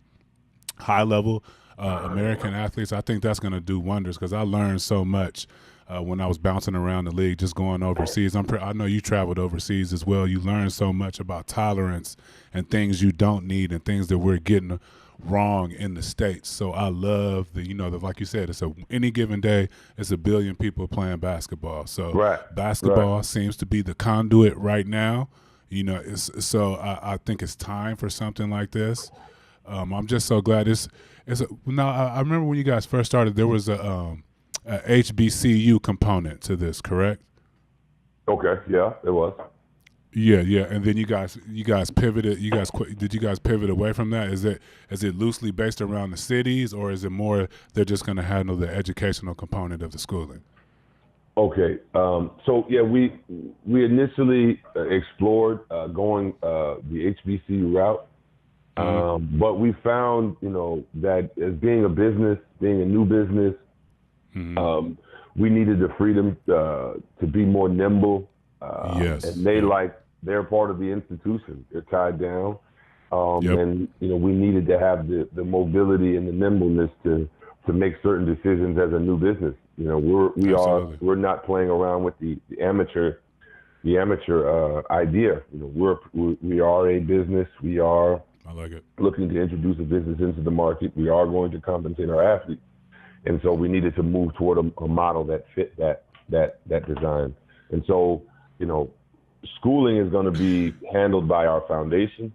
high level American athletes, I think that's going to do wonders, because I learned so much when I was bouncing around the league, just going overseas. I know you traveled overseas as well. You learn so much about tolerance and things you don't need and things that we're getting wrong in the States. So I love like you said, any given day, it's a billion people playing basketball. So basketball seems to be the conduit right now. I think it's time for something like this. I'm just so glad I remember when you guys first started, there was a HBCU component to this, correct? Okay, yeah, it was. Yeah, and then you guys pivoted. Did you guys pivot away from that? Is it loosely based around the cities, or is it more they're just going to handle the educational component of the schooling? Okay, we initially explored going the HBCU route, but we found that as being a new business, we needed the freedom to be more nimble. Yes. And they like they're part of the institution. They're tied down. And, we needed to have the mobility and the nimbleness to make certain decisions as a new business. We're not playing around with the amateur idea. We are a business. We are looking to introduce a business into the market. We are going to compensate our athletes. And so we needed to move toward a model that fit that design. And so, schooling is going to be handled by our foundation.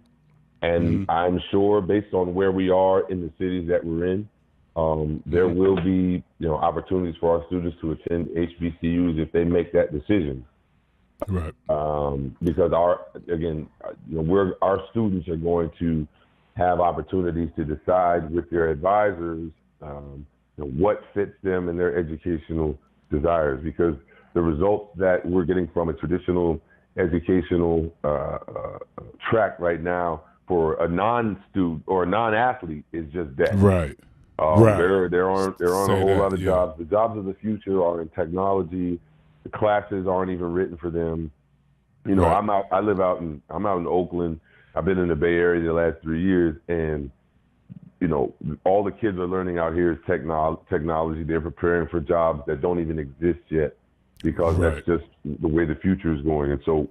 And I'm sure based on where we are in the cities that we're in, there will be, opportunities for our students to attend HBCUs if they make that decision. Right. Because our students are going to have opportunities to decide with their advisors, what fits them and their educational desires. Because the results that we're getting from a traditional educational track right now for a non-student or a non-athlete is just dead. Right. They're on a whole lot of jobs. The jobs of the future are in technology. The classes aren't even written for them. I'm out in Oakland. I've been in the Bay Area the last 3 years, and all the kids are learning out here is technology. They're preparing for jobs that don't even exist yet, because that's just the way the future is going. And so,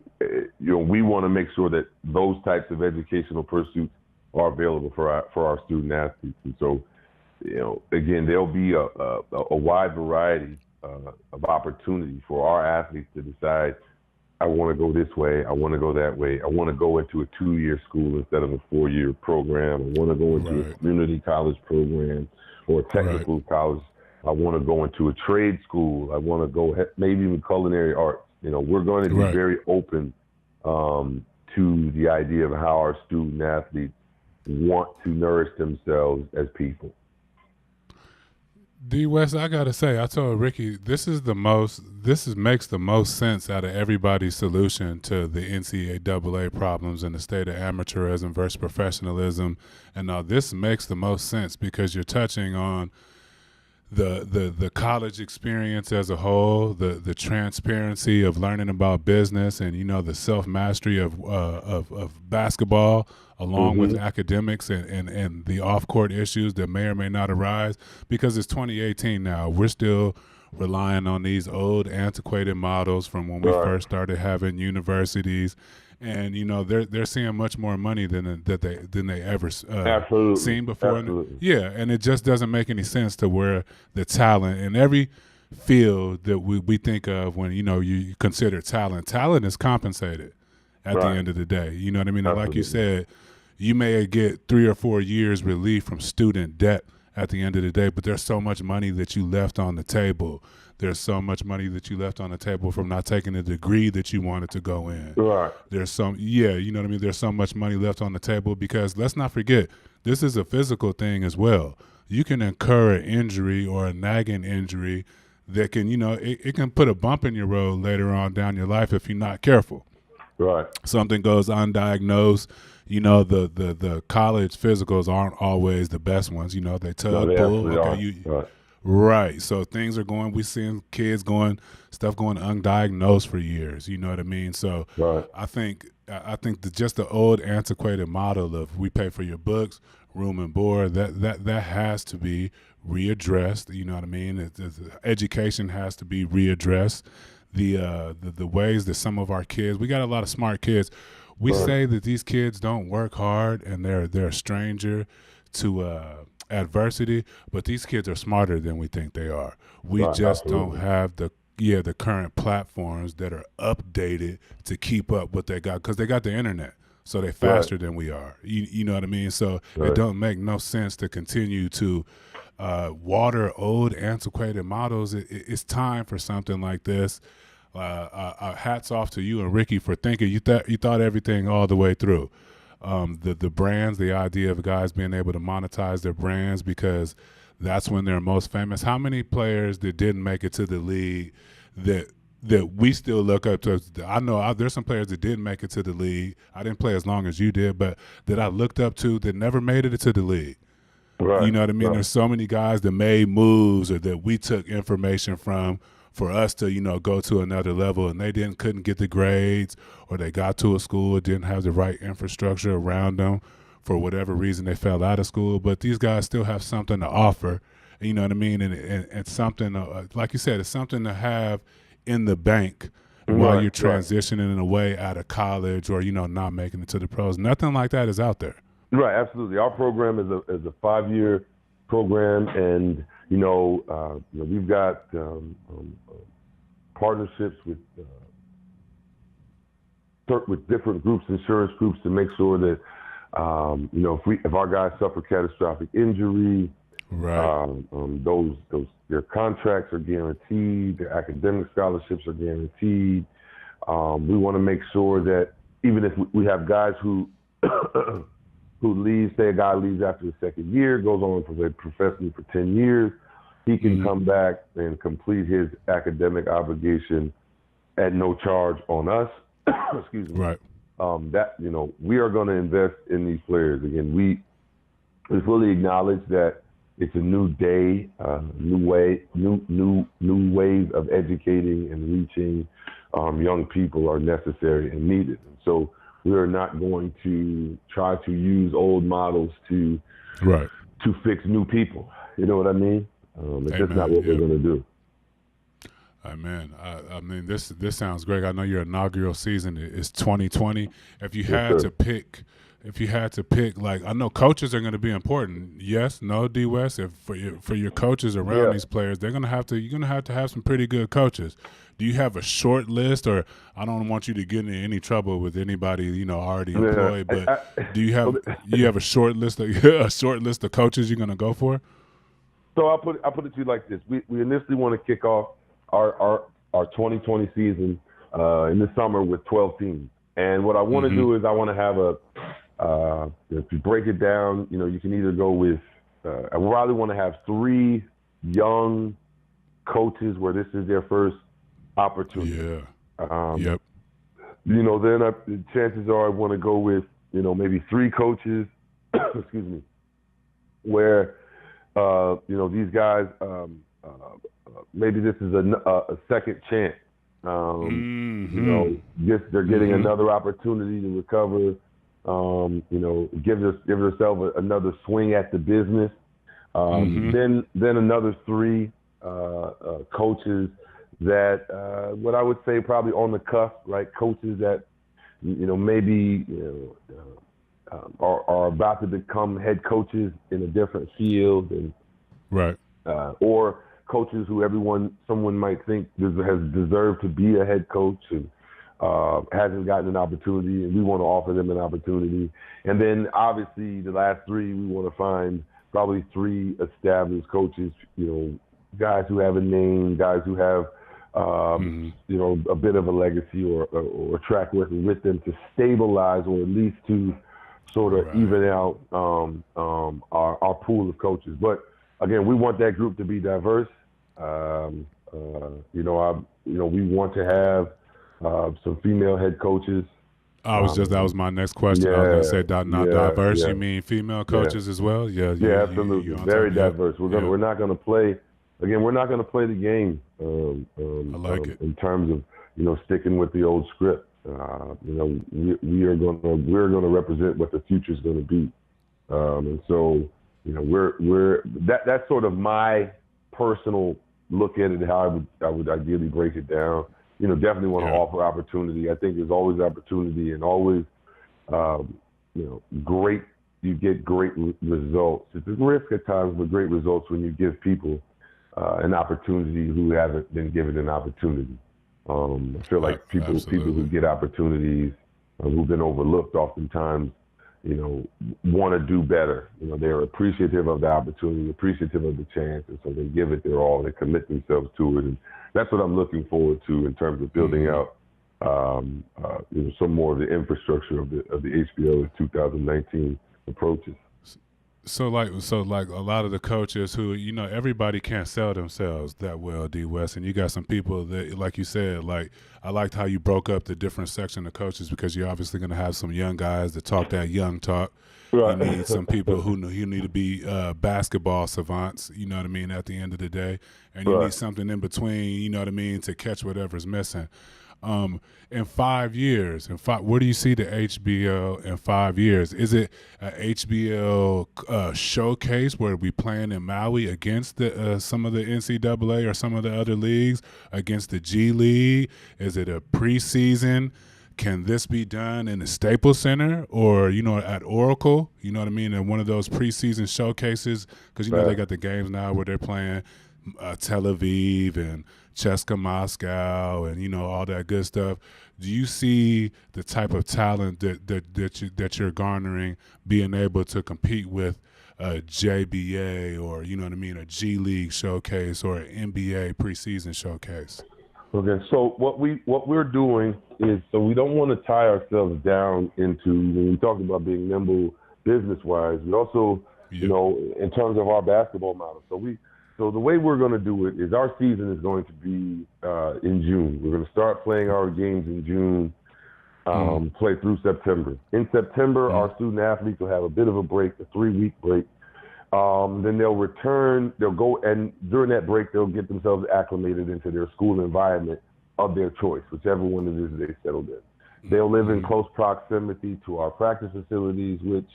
we want to make sure that those types of educational pursuits are available for our student athletes. And so, again, there'll be a wide variety of opportunity for our athletes to decide, I want to go this way, I want to go that way, I want to go into a 2-year school instead of a 4-year program, I want to go into a community college program or a technical college, I want to go into a trade school, I want to go maybe even culinary arts. We're going to be very open to the idea of how our student athletes want to nourish themselves as people. D. West, I gotta say, I told Ricky, this makes the most sense out of everybody's solution to the NCAA problems and the state of amateurism versus professionalism. And now this makes the most sense because you're touching on the college experience as a whole, the transparency of learning about business, and the self mastery of basketball, along with academics and the off court issues that may or may not arise. Because it's 2018 now, we're still relying on these old antiquated models from when we first started having universities. And they're seeing much more money than they ever seen before. Absolutely. And it just doesn't make any sense to where the talent in every field that we think of when you consider talent is compensated at the end of the day. You know what I mean? Like you said, you may get 3 or 4 years relief from student debt at the end of the day, but there's so much money that you left on the table. There's so much money that you left on the table from not taking the degree that you wanted to go in. Right. There's you know what I mean? There's so much money left on the table because let's not forget, this is a physical thing as well. You can incur an injury or a nagging injury that can, it can put a bump in your road later on down your life if you're not careful. Right. Something goes undiagnosed. The college physicals aren't always the best ones. They tug, pull. Okay, right. So things are going. We're seeing kids going undiagnosed for years. You know what I mean? So I think just the old antiquated model of we pay for your books, room and board, that has to be readdressed. You know what I mean? Education has to be readdressed. The ways that some of our kids, we got a lot of smart kids. We say that these kids don't work hard and they're a stranger to adversity, but these kids are smarter than we think they are. We just don't have the current platforms that are updated to keep up what they got, because they got the internet, so they're faster than we are. You know what I mean? So it don't make no sense to continue to water old antiquated models. It's time for something like this. Hats off to you and Ricky for thinking you thought everything all the way through. The brands, the idea of guys being able to monetize their brands, because that's when they're most famous. How many players that didn't make it to the league that we still look up to? I know there's some players that didn't make it to the league. I didn't play as long as you did, but that I looked up to that never made it to the league. Right. You know what I mean? There's so many guys that made moves or that we took information from for us to, go to another level, and they couldn't get the grades, or they got to a school, didn't have the right infrastructure around them. For whatever reason, they fell out of school, but these guys still have something to offer. You know what I mean? And something, like you said, it's something to have in the bank while you're transitioning away out of college or, not making it to the pros. Nothing like that is out there. Right, absolutely. Our program is a 5-year program, and, we've got partnerships with different groups, insurance groups, to make sure that, if our guys suffer catastrophic injury, their contracts are guaranteed, their academic scholarships are guaranteed. We want to make sure that even if we have guys who leave, say a guy leaves after the second year, goes on to play professionally for 10 years, he can come back and complete his academic obligation at no charge on us. Excuse me. Right. We are going to invest in these players. Again, we fully acknowledge that it's a new day, new ways of educating and reaching young people are necessary and needed. And so we are not going to try to use old models to fix new people. You know what I mean? It's just not what we're going to do. Man, I mean, this sounds great. I know your inaugural season is 2020. If you had to pick, like, I know coaches are going to be important. Yes, no, D West. If for your coaches around these players, you're going to have to have some pretty good coaches. Do you have a short list, or I don't want you to get into any trouble with anybody already employed, but do you have a short list of coaches you're going to go for? So I'll put it to you like this: we initially want to kick off our 2020 season in the summer with 12 teams, and what I want to do is I want to have if you break it down, you can either go with I probably want to have 3 young coaches where this is their first opportunity. Yeah. Then chances are I want to go with maybe 3 coaches, excuse me, where these guys maybe this is a second chance. They're getting another opportunity to recover. Give themselves another swing at the business. Then another 3 coaches that what I would say probably on the cusp, right? Coaches that maybe are about to become head coaches in a different field, and or coaches who someone might think has deserved to be a head coach and hasn't gotten an opportunity, and we want to offer them an opportunity. And then obviously the last 3, we want to find probably 3 established coaches, guys who have a name, guys who have a bit of a legacy or a track record with them to stabilize, or at least to sort of even out our pool of coaches. But again, we want that group to be diverse. We want to have some female head coaches. That was my next question. I was going to say not diverse. You mean female coaches as well? Yeah, absolutely. Very diverse. We're not going to play. Again, we're not going to play the game. I like it in terms of sticking with the old script. We're going to represent what the future is going to be, and so that's sort of my personal look at it. How I would ideally break it down. Definitely want to offer opportunity. I think there's always opportunity, and always, great. You get great results. It's a risk at times, but great results when you give people an opportunity who haven't been given an opportunity. I feel like people who get opportunities, who've been overlooked, oftentimes, want to do better. They're appreciative of the opportunity, appreciative of the chance, and so they give it their all. They commit themselves to it, and that's what I'm looking forward to in terms of building out, some more of the infrastructure of the HBO as 2019 approaches. So like a lot of the coaches who, everybody can't sell themselves that well, D West, and you got some people that, like you said, like I liked how you broke up the different section of coaches because you're obviously going to have some young guys that talk that young talk. You Right. need some people who need to be basketball savants. You know what I mean? At the end of the day, and you Right. need something in between. You know what I mean, to catch whatever's missing. In 5 years, where do you see the HBL in 5 years? Is it a HBL showcase where we playing in Maui against some of the NCAA or some of the other leagues, against the G League? Is it a preseason? Can this be done in the Staples Center or, at Oracle? You know what I mean? In one of those preseason showcases, because, they Right. got the games now where they're playing Tel Aviv and Cheska Moscow and, all that good stuff. Do you see the type of talent that you're garnering being able to compete with a JBA or, you know what I mean, a G League showcase or an NBA preseason showcase? Okay, so what we're doing is, so we don't want to tie ourselves down into, when we talk about being nimble business wise, we also, Yeah. in terms of our basketball model. So the way we're going to do it is our season is going to be in June. We're going to start playing our games in June, play through September. In September, our student athletes will have a bit of a break, a 3-week break. Then they'll return, they'll go, and during that break, they'll get themselves acclimated into their school environment of their choice, whichever one it is they settled in. They'll live in close proximity to our practice facilities, which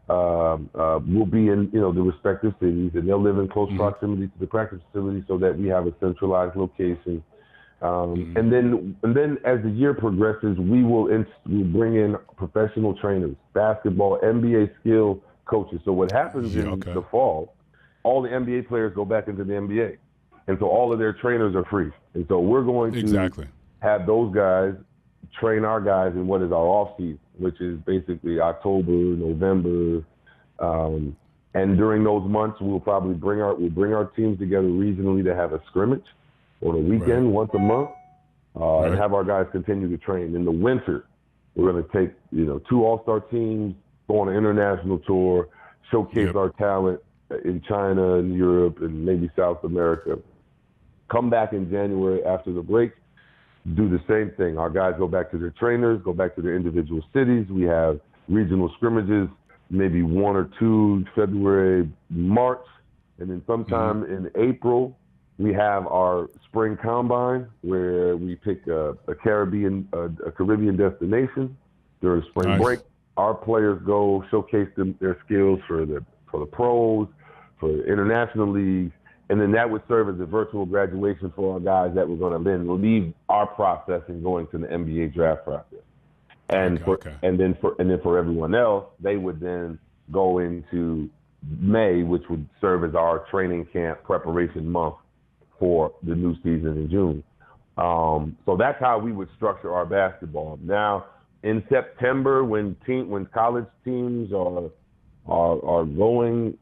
will be in, the respective cities, and they'll live in close proximity to the practice facility so that we have a centralized location. And then as the year progresses, we'll bring in professional trainers, basketball, NBA skill coaches. So what happens in the fall, all the NBA players go back into the NBA. And so all of their trainers are free. And so we're going to have those guys train our guys in what is our off season, which is basically October, November. And during those months, we'll bring our teams together regionally to have a scrimmage on a weekend once a month, and have our guys continue to train. In the winter, we're going to take 2 all-star teams, go on an international tour, showcase our talent in China and Europe and maybe South America. Come back in January after the break, do the same thing. Our guys go back to their trainers, go back to their individual cities. We have regional scrimmages, maybe 1 or 2 February, March, and then sometime in April, we have our spring combine where we pick a Caribbean destination during spring break. Our players go showcase their skills for the pros, for the international leagues, and then that would serve as a virtual graduation for our guys that were going to then leave our process and going to the NBA draft process. And then for everyone else, they would then go into May, which would serve as our training camp preparation month for the new season in June. So that's how we would structure our basketball. Now, in September, when college teams are going,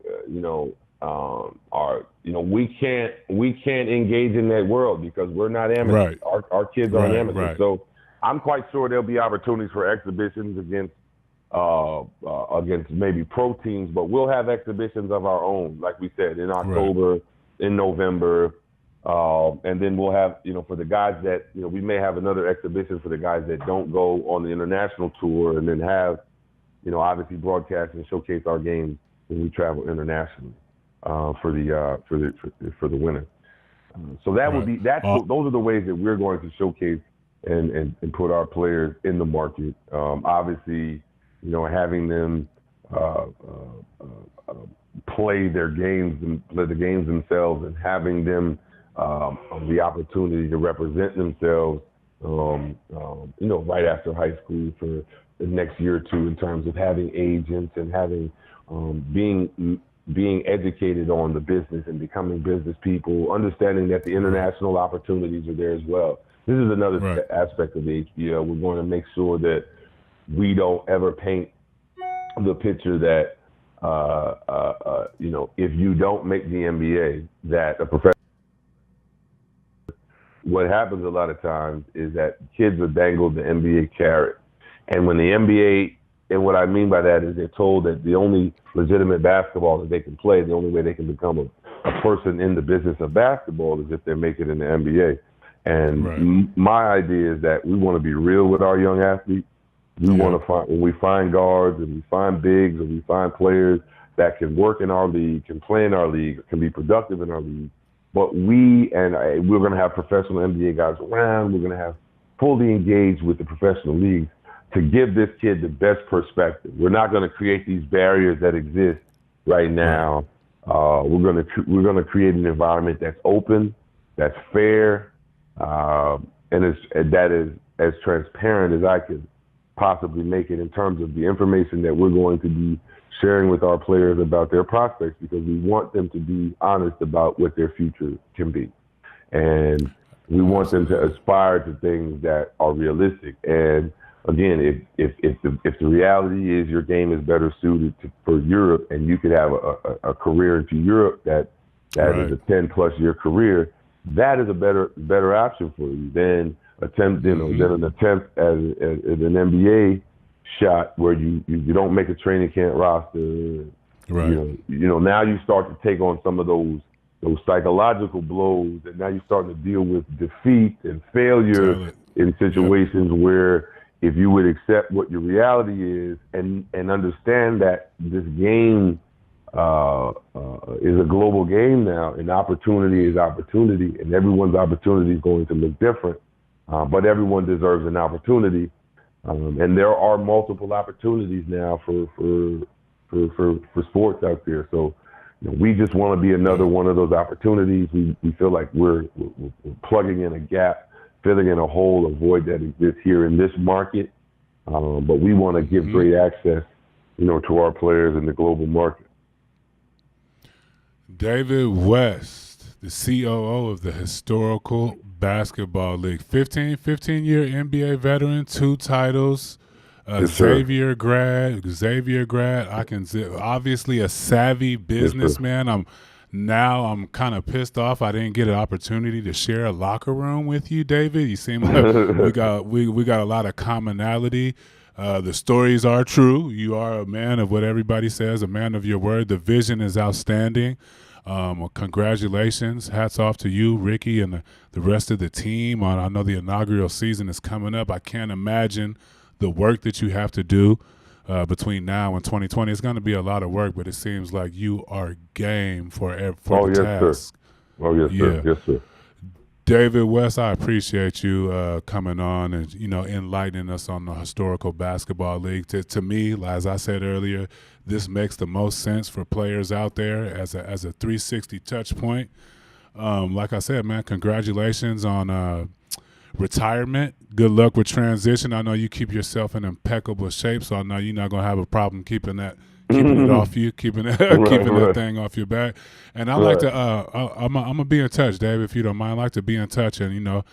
we can't engage in that world because we're not amateurs. Right. Our kids aren't amateurs. Right. So I'm quite sure there'll be opportunities for exhibitions against maybe pro teams, but we'll have exhibitions of our own, like we said, in October, in November. And then we'll have, for the guys that, we may have another exhibition for the guys that don't go on the international tour, and then have, obviously broadcast and showcase our games when we travel internationally for the winter. So that would be those are the ways that we're going to showcase and put our players in the market. Obviously, having them play their games and play the games themselves, and having them the opportunity to represent themselves, right after high school for the next year or two, in terms of having agents and having being educated on the business and becoming business people, understanding that the international opportunities are there as well. This is another aspect of the HBL. We're going to make sure that we don't ever paint the picture that, if you don't make the NBA, that a professional. What happens a lot of times is that kids are dangled the NBA carrot. And when the NBA and what I mean by that is they're told that the only legitimate basketball that they can play, the only way they can become a person in the business of basketball is if they make it in the NBA. And my idea is that we want to be real with our young athletes. We want to find, when we find guards and we find bigs and we find players that can work in our league, can play in our league, can be productive in our league. But we're going to have professional NBA guys around. We're going to have fully engaged with the professional leagues to give this kid the best perspective. We're not going to create these barriers that exist right now. We're going to create an environment that's open, that's fair, and that is as transparent as I could possibly make it in terms of the information that we're going to be sharing with our players about their prospects, because we want them to be honest about what their future can be. And we want them to aspire to things that are realistic. And again, if the reality is your game is better suited for Europe, and you could have a career into Europe that is a 10+ year career, that is a better option for you than an attempt at an NBA shot where you don't make a training camp roster. Right. Now you start to take on some of those psychological blows, and now you're starting to deal with defeat and failure in situations where if you would accept what your reality is and understand that this game is a global game now, and opportunity is opportunity, and everyone's opportunity is going to look different, but everyone deserves an opportunity, and there are multiple opportunities now for sports out there. So we just want to be another one of those opportunities. We feel like we're plugging in a gap, filling in a hole, a void that exists here in this market, but we want to give great access, to our players in the global market. David West, the COO of the Historical Basketball League, 15-year NBA veteran, 2 titles, Xavier grad. Obviously a savvy businessman. I'm kind of pissed off I didn't get an opportunity to share a locker room with you, David. You seem like we got a lot of commonality. The stories are true. You are a man of what everybody says, a man of your word. The vision is outstanding. Congratulations. Hats off to you, Ricky, and the rest of the team. I know the inaugural season is coming up. I can't imagine the work that you have to do between now and 2020. It's going to be a lot of work, but it seems like you are game for the task. Sir. Oh, yes, sir. Yes, sir. David West, I appreciate you coming on and enlightening us on the Historical Basketball League. To me, as I said earlier, this makes the most sense for players out there as a 360 touch point. Like I said, man, congratulations on retirement. Good luck with transition. I know you keep yourself in impeccable shape, so I know you're not gonna have a problem keeping it off you, keeping that thing off your back. And I like to, I'm gonna be in touch, Dave, if you don't mind. I like to be in touch and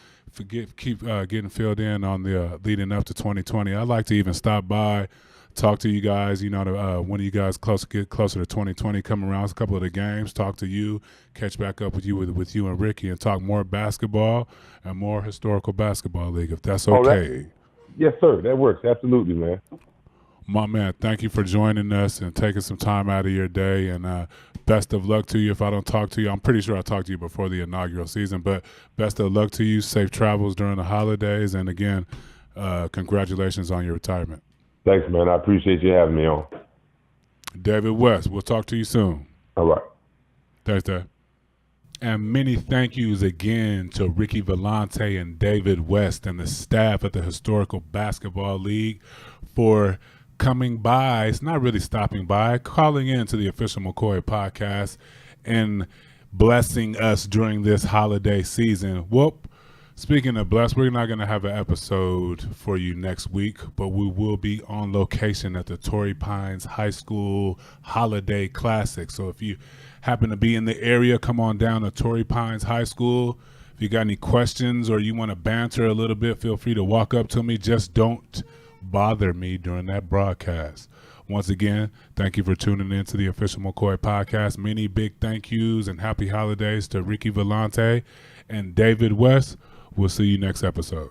keep getting filled in on the leading up to 2020. I'd like to even stop by, talk to you guys. When you guys get closer to 2020, come around a couple of the games, talk to you, catch back up with you and Ricky, and talk more basketball and more Historical Basketball League, if that's okay. Yes, sir. That works. Absolutely, man. My man, thank you for joining us and taking some time out of your day, and best of luck to you. If I don't talk to you, I'm pretty sure I talked to you before the inaugural season, but best of luck to you. Safe travels during the holidays, and again, congratulations on your retirement. Thanks, man. I appreciate you having me on. David West, we'll talk to you soon. All right. Thanks, Dave. And many thank yous again to Ricky Volante and David West and the staff at the Historical Basketball League for coming by. It's not really stopping by, calling in to the official McCoy podcast and blessing us during this holiday season. Whoop. Speaking of blessed, we're not going to have an episode for you next week, but we will be on location at the Torrey Pines High School Holiday Classic. So if you happen to be in the area, come on down to Torrey Pines High School. If you got any questions or you want to banter a little bit, feel free to walk up to me. Just don't bother me during that broadcast. Once again, thank you for tuning in to the official McCoy podcast. Many big thank yous and happy holidays to Ricky Volante and David West. We'll see you next episode.